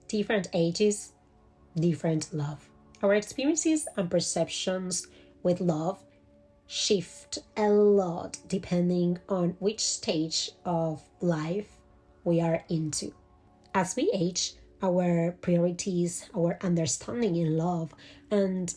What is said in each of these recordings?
different ages, different love. Our experiences and perceptions with love shift a lot depending on which stage of life we are into. As we age, our priorities, our understanding in love, and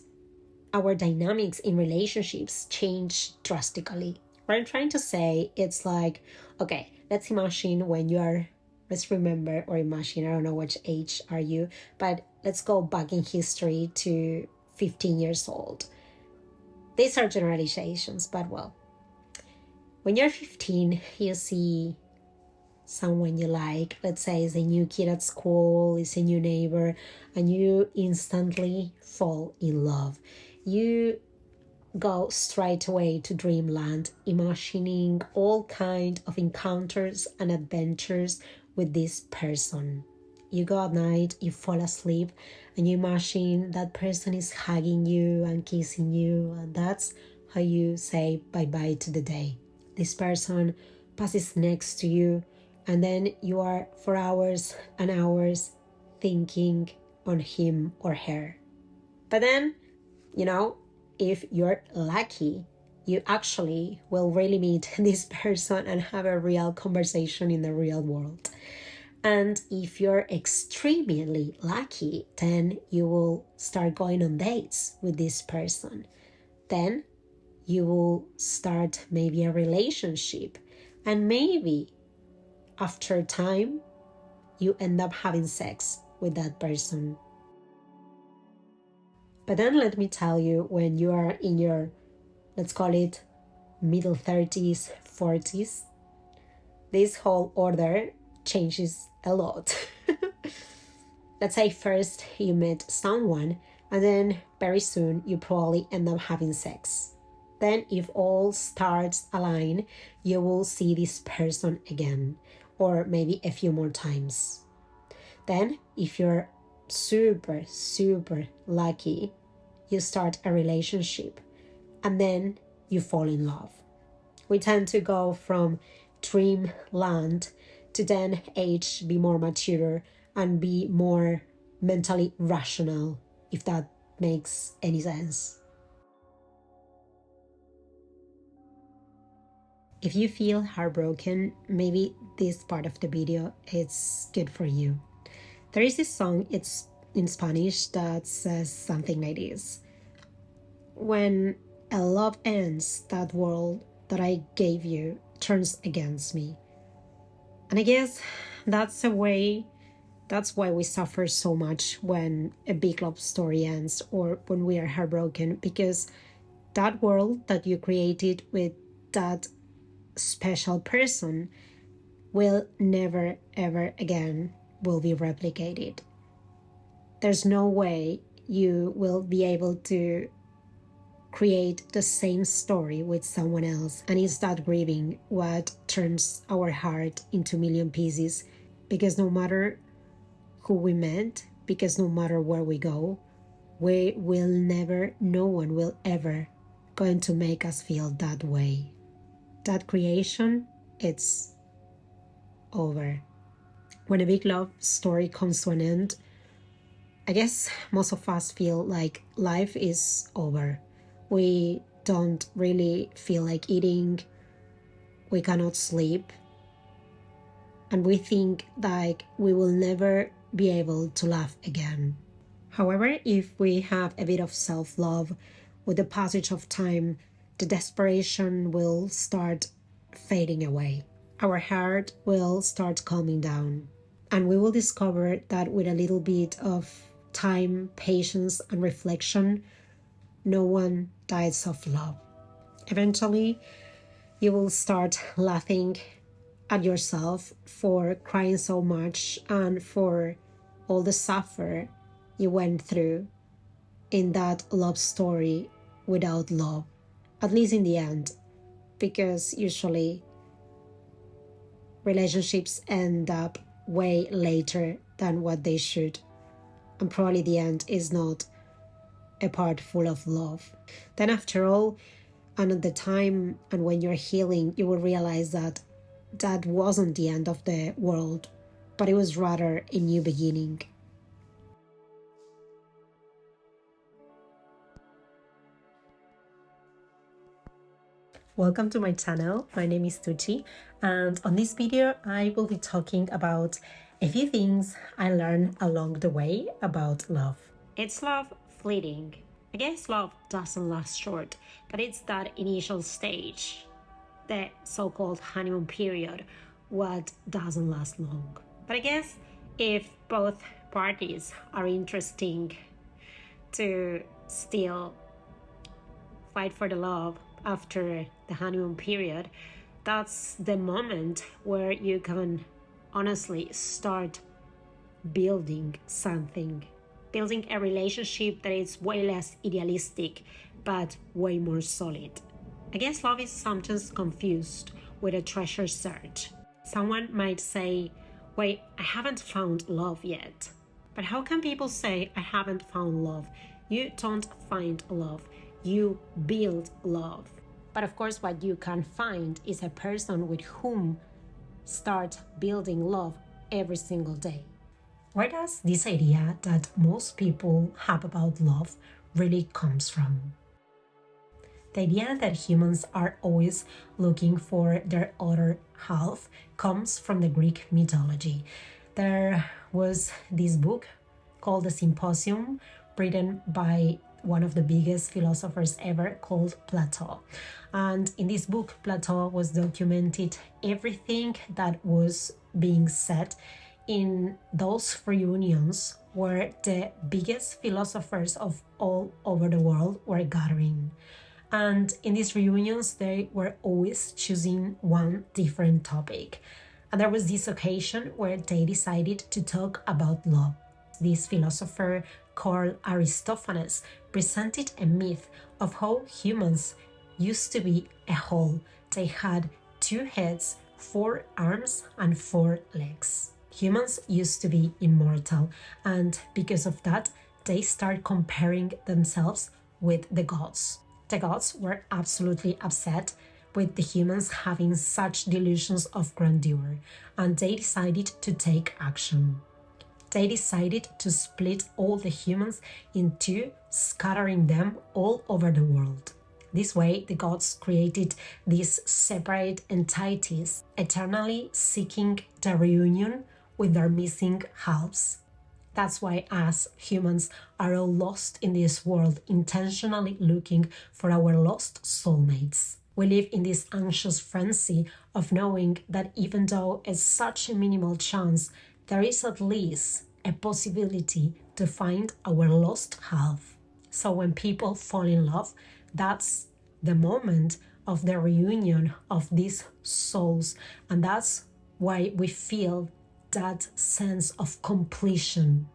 our dynamics in relationships change drastically. What I'm trying to say, it's like, okay, let's imagine when you are, let's remember or imagine, I don't know which age are you, but let's go back in history to 15 years old. These are generalizations, but well, when you're 15, you see someone you like, let's say it's a new kid at school, it's a new neighbor, and you instantly fall in love. You go straight away to dreamland, imagining all kinds of encounters and adventures with this person. You go at night, you fall asleep, and you imagine that person is hugging you and kissing you, and that's how you say bye-bye to the day. This person passes next to you, and then you are for hours and hours thinking on him or her. But then, if you're lucky, you actually will really meet this person and have a real conversation in the real world. And if you're extremely lucky, then you will start going on dates with this person. Then you will start maybe a relationship. And maybe after time, you end up having sex with that person. But then let me tell you, when you are in your, let's call it middle 30s, 40s, this whole order changes a lot. Let's say first you met someone, and then very soon you probably end up having sex. Then if all stars align, you will see this person again, or maybe a few more times. Then if you're super, super lucky, you start a relationship, and then you fall in love. We tend to go from dreamland to then age, be more mature, and be more mentally rational, if that makes any sense. If you feel heartbroken, maybe this part of the video is good for you. There is this song, it's in Spanish, that says something like this. When a love ends, that world that I gave you turns against me. And I guess that's why we suffer so much when a big love story ends or when we are heartbroken, because that world that you created with that special person will never ever again will be replicated. There's no way you will be able to create the same story with someone else, and it's that grieving what turns our heart into a million pieces, because no matter who we met, because no matter where we go, we will never, no one will ever going to make us feel that way. That creation, it's over. When a big love story comes to an end, I guess most of us feel like life is over. We don't really feel like eating, we cannot sleep, and we think like we will never be able to laugh again. However, if we have a bit of self-love, with the passage of time, the desperation will start fading away. Our heart will start calming down, and we will discover that with a little bit of time, patience, and reflection, no one dies of love. Eventually, you will start laughing at yourself for crying so much and for all the suffer you went through in that love story without love, at least in the end, because usually relationships end up way later than what they should, and probably the end is not a part full of love. Then after all, and at the time and when you're healing, you will realize that that wasn't the end of the world, but it was rather a new beginning. welcome to my channel. My name is Tucci, and on this video I will be talking about a few things I learned along the way about love. It's love fleeting. I guess love doesn't last short, but it's that initial stage, the so-called honeymoon period, what doesn't last long. But I guess if both parties are interesting to still fight for the love after the honeymoon period, that's the moment where you can honestly start building something, building a relationship that is way less idealistic but way more solid. I guess love is sometimes confused with a treasure search. Someone might say, wait, I haven't found love yet. But how can people say I haven't found love? You don't find love, you build love. But of course, what you can find is a person with whom start building love every single day. Where does this idea that most people have about love really comes from? The idea that humans are always looking for their other half comes from the Greek mythology. There was this book called The Symposium, written by one of the biggest philosophers ever, called Plato. And in this book, Plato was documented everything that was being said in those reunions where the biggest philosophers of all over the world were gathering. And in these reunions, they were always choosing one different topic. And there was this occasion where they decided to talk about love. This philosopher called Aristophanes presented a myth of how humans used to be a whole. They had 2 heads, 4 arms, and 4 legs. Humans used to be immortal, and because of that, they start comparing themselves with the gods. The gods were absolutely upset with the humans having such delusions of grandeur, and they decided to take action. They decided to split all the humans in 2, scattering them all over the world. This way, the gods created these separate entities, eternally seeking the reunion with their missing halves. That's why us humans are all lost in this world, intentionally looking for our lost soulmates. We live in this anxious frenzy of knowing that even though it's such a minimal chance, there is at least a possibility to find our lost half. So when people fall in love, that's the moment of the reunion of these souls, and that's why we feel that sense of completion.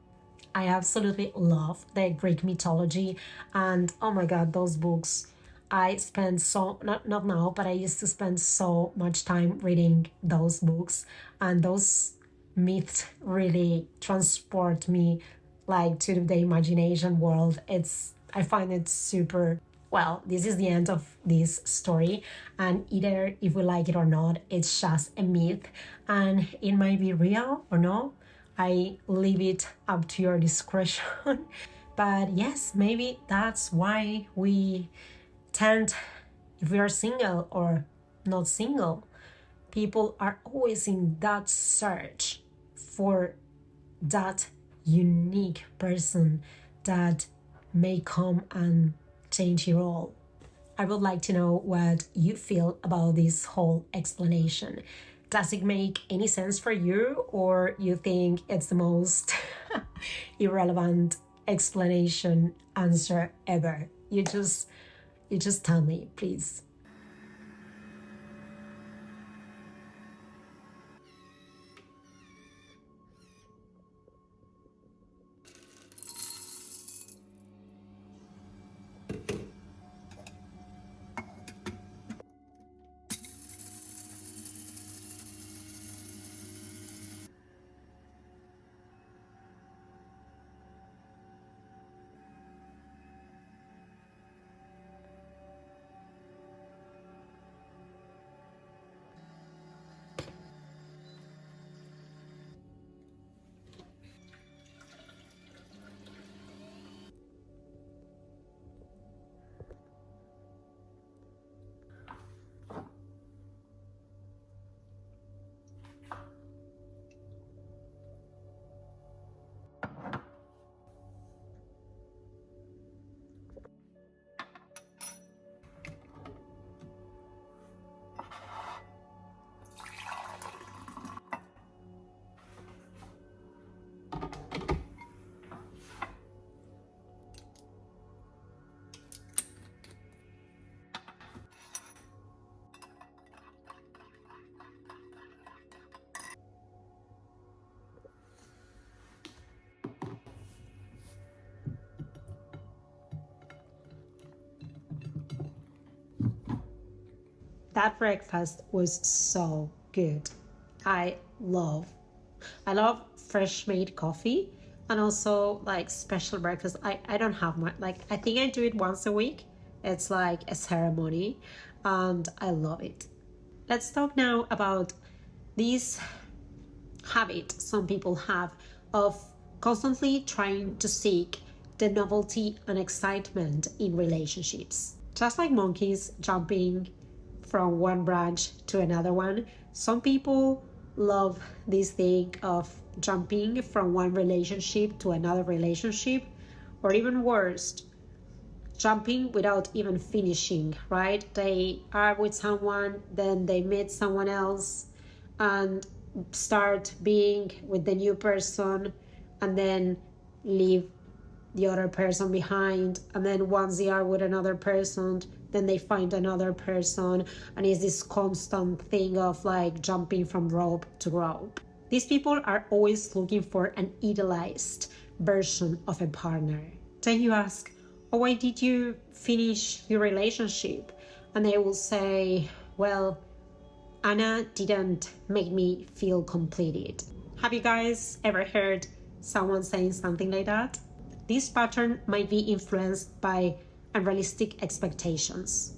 I absolutely love the Greek mythology, and oh my god, those books. I spend not now, but I used to spend so much time reading those books, and those myths really transport me like to the imagination world. I find it super. Well, this is the end of this story, and either if we like it or not, it's just a myth, and it might be real or no. I leave it up to your discretion. But yes, maybe that's why we tend, if we are single or not single, people are always in that search for that unique person that may come and change it all. I would like to know what you feel about this whole explanation. Does it make any sense for you, or you think it's the most irrelevant explanation answer ever? You just tell me, please. That breakfast was so good. I love I love fresh made coffee and also like special breakfast. I don't have much, like I think I do it once a week. It's like a ceremony and I love it. Let's talk now about this habit some people have of constantly trying to seek the novelty and excitement in relationships. Just like monkeys jumping from one branch to another one, some people love this thing of jumping from one relationship to another relationship, or even worse, jumping without even finishing, right? They are with someone, then they meet someone else and start being with the new person and then leave the other person behind. And then once they are with another person, then they find another person. And it's this constant thing of like jumping from rope to rope. These people are always looking for an idealized version of a partner. Then you ask, oh, why did you finish your relationship? And they will say, well, Anna didn't make me feel completed. Have you guys ever heard someone saying something like that? This pattern might be influenced by unrealistic expectations,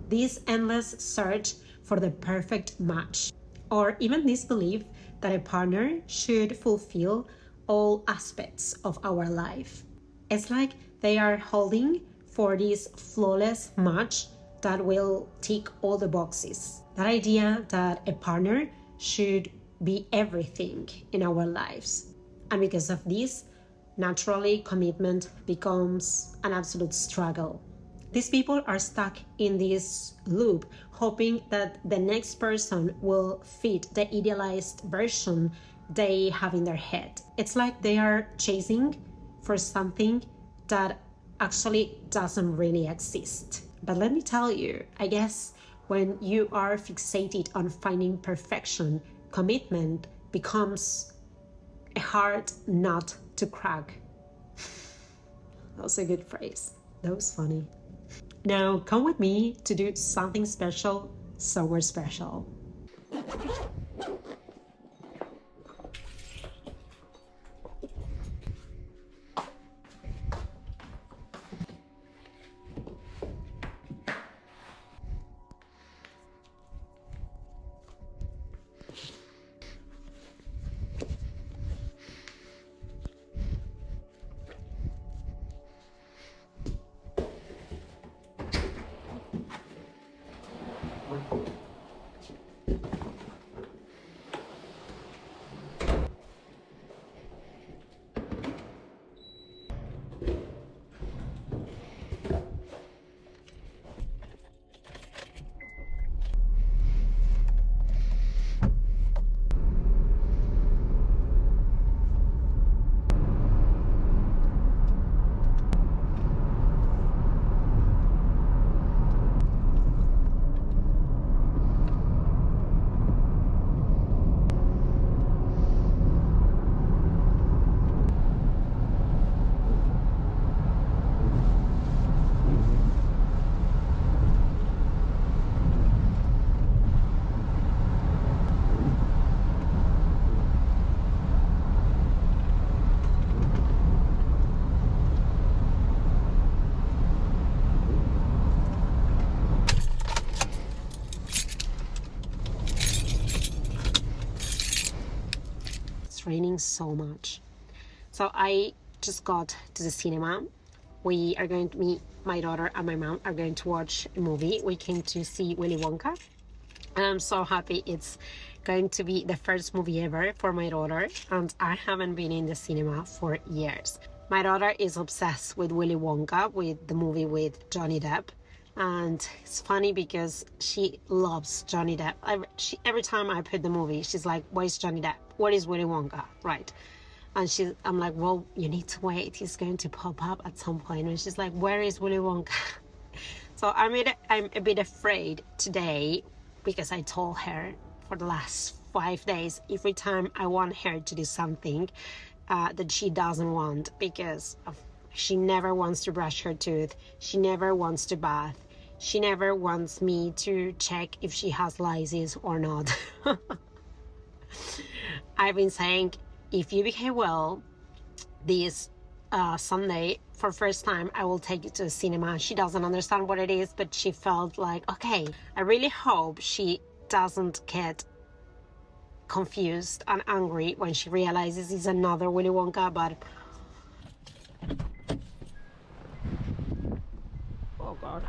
this endless search for the perfect match, or even this belief that a partner should fulfill all aspects of our life. It's like they are holding for this flawless match that will tick all the boxes. That idea that a partner should be everything in our lives. And because of this, naturally, commitment becomes an absolute struggle. These people are stuck in this loop, hoping that the next person will fit the idealized version they have in their head. It's like they are chasing for something that actually doesn't really exist. But let me tell you, I guess when you are fixated on finding perfection, commitment becomes a hard nut to crack. That was a good phrase. That was funny. Now come with me to do something special, somewhere special. Raining so much. So I just got to the cinema. We are going to meet my daughter and my mom are going to watch a movie. We came to see Willy Wonka. And I'm so happy it's going to be the first movie ever for my daughter. And I haven't been in the cinema for years. My daughter is obsessed with Willy Wonka, with the movie with Johnny Depp. And it's funny because she loves Johnny Depp. Every time I put the movie, she's like, where's Johnny Depp? What is Willy Wonka? Right. And I'm like, well, you need to wait. He's going to pop up at some point. And she's like, where is Willy Wonka? So I'm a bit afraid today because I told her for the last 5 days, every time I want her to do something that she doesn't want, because she never wants to brush her tooth. She never wants to bath. She never wants me to check if she has license or not. I've been saying, if you behave well this Sunday, for first time, I will take you to the cinema. She doesn't understand what it is, but she felt like, okay, I really hope she doesn't get confused and angry when she realizes it's another Willy Wonka, but oh god.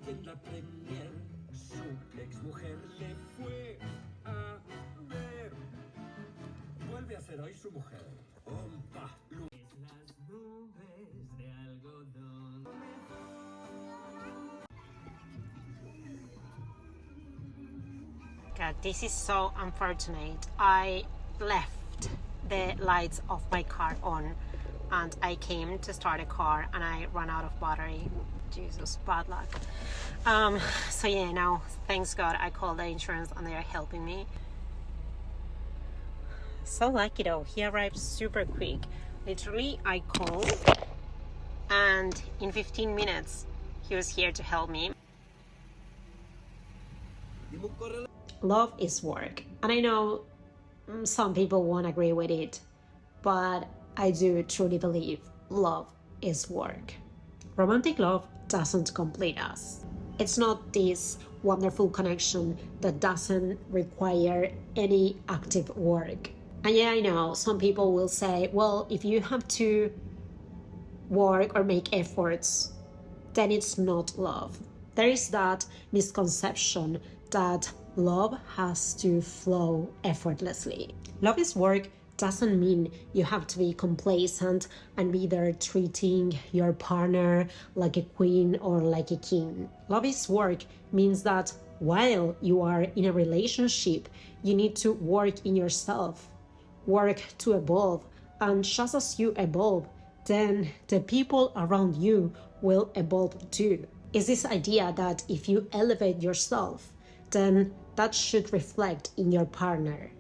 En la premier, su exmujer le fue a ver. Vuelve a ser hoy su mujer. Ompa, las nubes de algodón. God, this is so unfortunate. I left the lights of my car on and I came to start a car and I ran out of battery. Jesus, bad luck. So yeah, now thanks God I called the insurance and they are helping me. So lucky though, he arrived super quick. Literally, I called and in 15 minutes he was here to help me. Love is work, and I know some people won't agree with it, but I do truly believe love is work. Romantic love doesn't complete us. It's not this wonderful connection that doesn't require any active work. And yeah, I know some people will say, well, if you have to work or make efforts, then it's not love. There is that misconception that love has to flow effortlessly. Love is work doesn't mean you have to be complacent and be there treating your partner like a queen or like a king. Love is work means that while you are in a relationship, you need to work in yourself, work to evolve, and just as you evolve, then the people around you will evolve too. It's this idea that if you elevate yourself, then that should reflect in your partner.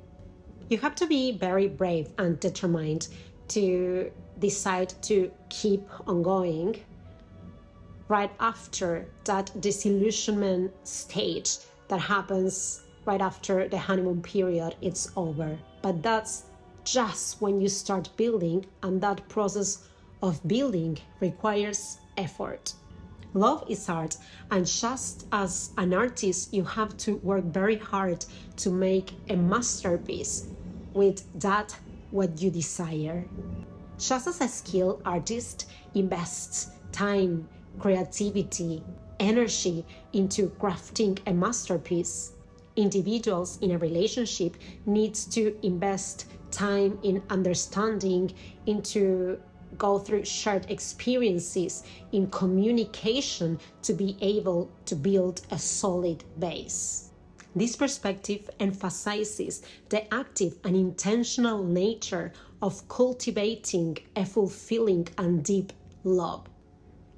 You have to be very brave and determined to decide to keep on going right after that disillusionment stage that happens right after the honeymoon period is over. But that's just when you start building, and that process of building requires effort. Love is art, and just as an artist, you have to work very hard to make a masterpiece with that what you desire. Just as a skilled artist invests time, creativity, energy into crafting a masterpiece, individuals in a relationship needs to invest time in understanding, into go through shared experiences, in communication to be able to build a solid base. This perspective emphasizes the active and intentional nature of cultivating a fulfilling and deep love.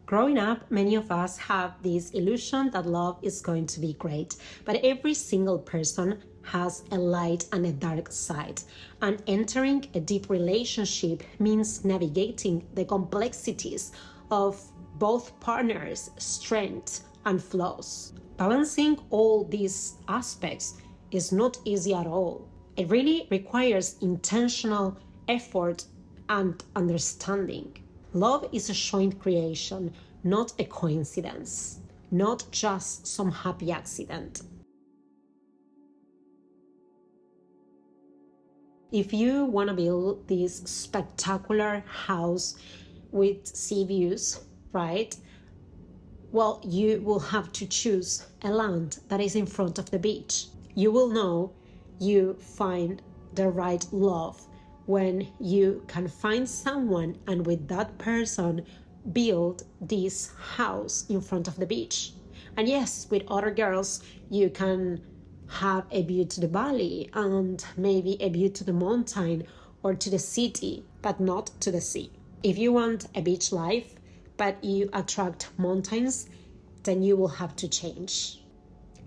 Growing up, many of us have this illusion that love is going to be great, but every single person has a light and a dark side, and entering a deep relationship means navigating the complexities of both partners' strengths and flaws. Balancing all these aspects is not easy at all. It really requires intentional effort and understanding. Love is a joint creation, not a coincidence, not just some happy accident. If you want to build this spectacular house with sea views, right? Well, you will have to choose a land that is in front of the beach. You will know you find the right love when you can find someone and with that person build this house in front of the beach. And yes, with other girls, you can have a view to the valley and maybe a view to the mountain or to the city, but not to the sea. If you want a beach life, but you attract mountains, then you will have to change.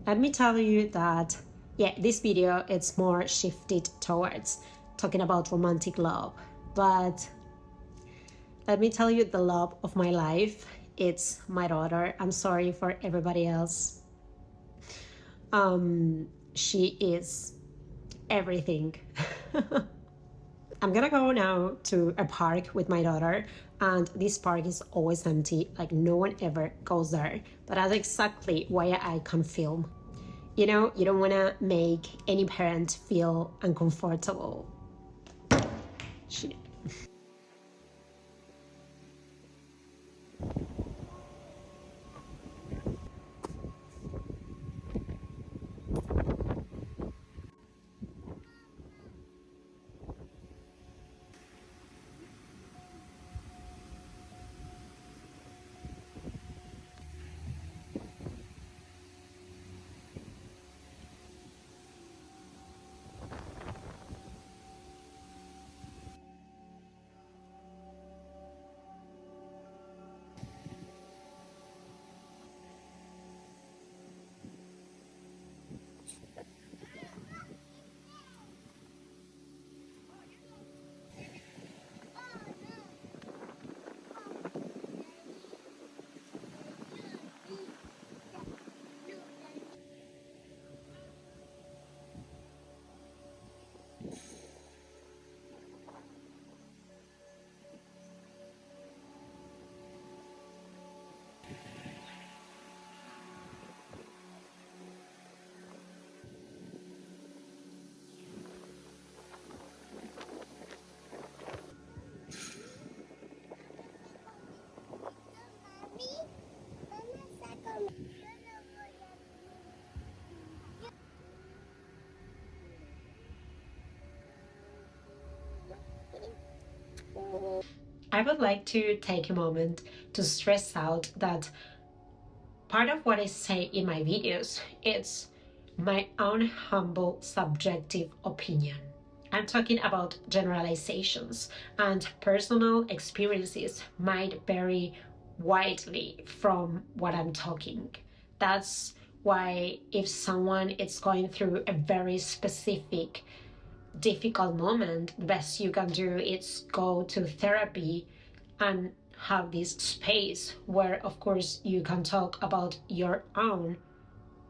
Let me tell you that, yeah, this video it's more shifted towards talking about romantic love. But let me tell you the love of my life, it's my daughter. I'm sorry for everybody else. She is everything. I'm gonna go now to a park with my daughter, and this park is always empty, like no one ever goes there. But that's exactly why I can film. You know, you don't wanna make any parent feel uncomfortable. I would like to take a moment to stress out that part of what I say in my videos is my own humble subjective opinion. I'm talking about generalizations, and personal experiences might vary widely from what I'm talking. That's why if someone is going through a very specific difficult moment, the best you can do is go to therapy and have this space where, of course, you can talk about your own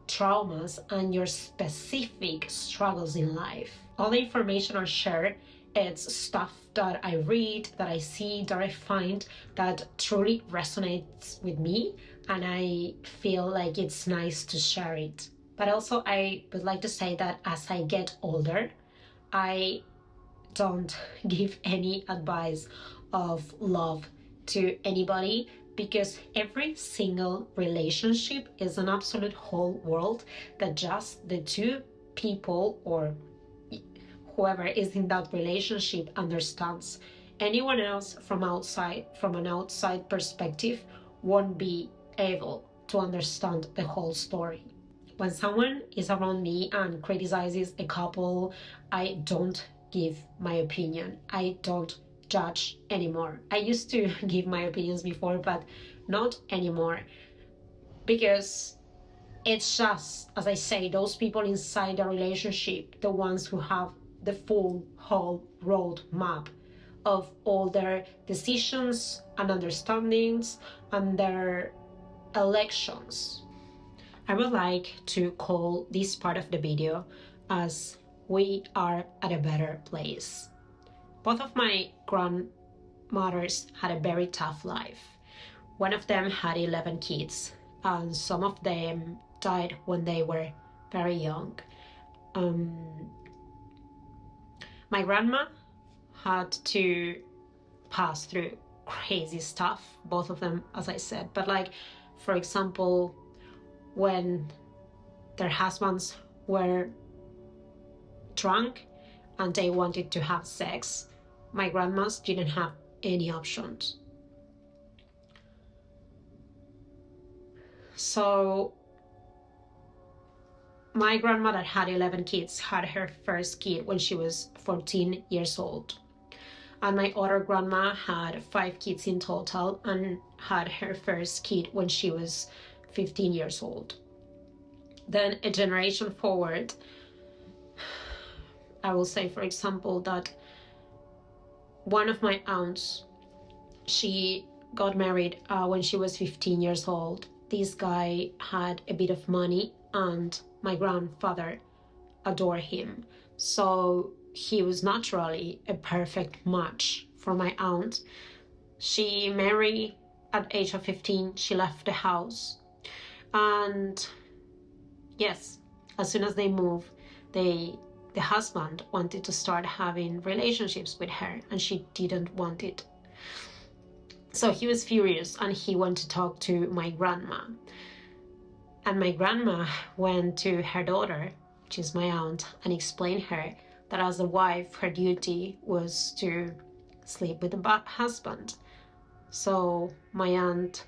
traumas and your specific struggles in life. All the information I share, it's stuff that I read, that I see, that I find that truly resonates with me, and I feel like it's nice to share it. But also, I would like to say that as I get older, I don't give any advice of love to anybody, because every single relationship is an absolute whole world that just the two people or whoever is in that relationship understands. Anyone else from outside, from an outside perspective, won't be able to understand the whole story. When someone is around me and criticizes a couple, I don't give my opinion. I don't judge anymore. I used to give my opinions before, but not anymore. Because it's just, as I say, those people inside the relationship, the ones who have the full whole road map of all their decisions and understandings and their elections. I would like to call this part of the video as we are at a better place. Both of my grandmothers had a very tough life. One of them had 11 kids, and some of them died when they were very young. My grandma had to pass through crazy stuff, both of them, as I said. But like, for example, when their husbands were drunk and they wanted to have sex, my grandmas didn't have any options. So my grandma that had 11 kids had her first kid when she was 14 years old. And my other grandma had 5 kids in total and had her first kid when she was 15 years old. Then a generation forward, I will say, for example, that one of my aunts, she got married when she was 15 years old. This guy had a bit of money and my grandfather adored him. So he was naturally a perfect match for my aunt. She married at the age of 15. She left the house. And yes, as soon as they moved, the husband wanted to start having relationships with her and she didn't want it. So he was furious and he went to talk to my grandma. And my grandma went to her daughter, which is my aunt, and explained her that as a wife, her duty was to sleep with the husband. So my aunt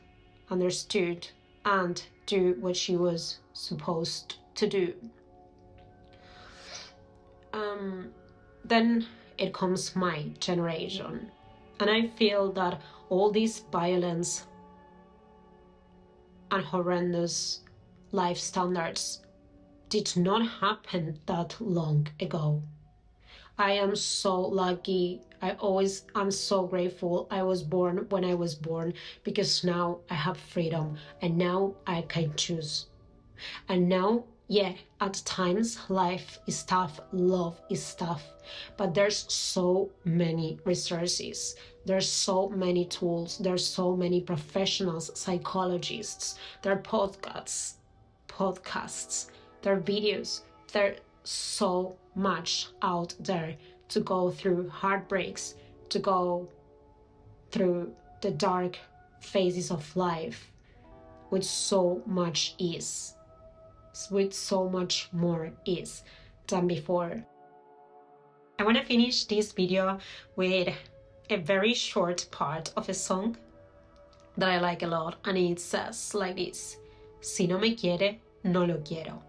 understood and do what she was supposed to do. Then it comes my generation. And I feel that all this violence and horrendous life standards did not happen that long ago. I am so lucky. I'm so grateful I was born when I was born, because now I have freedom and now I can choose. And now, yeah, at times life is tough, love is tough, but there's so many resources. There's so many tools. There's so many professionals, psychologists. There are podcasts, there are videos. There's so much out there to go through heartbreaks, to go through the dark phases of life with so much ease, with so much more ease than before. I want to finish this video with a very short part of a song that I like a lot, and it says like this: Si no me quiere, no lo quiero.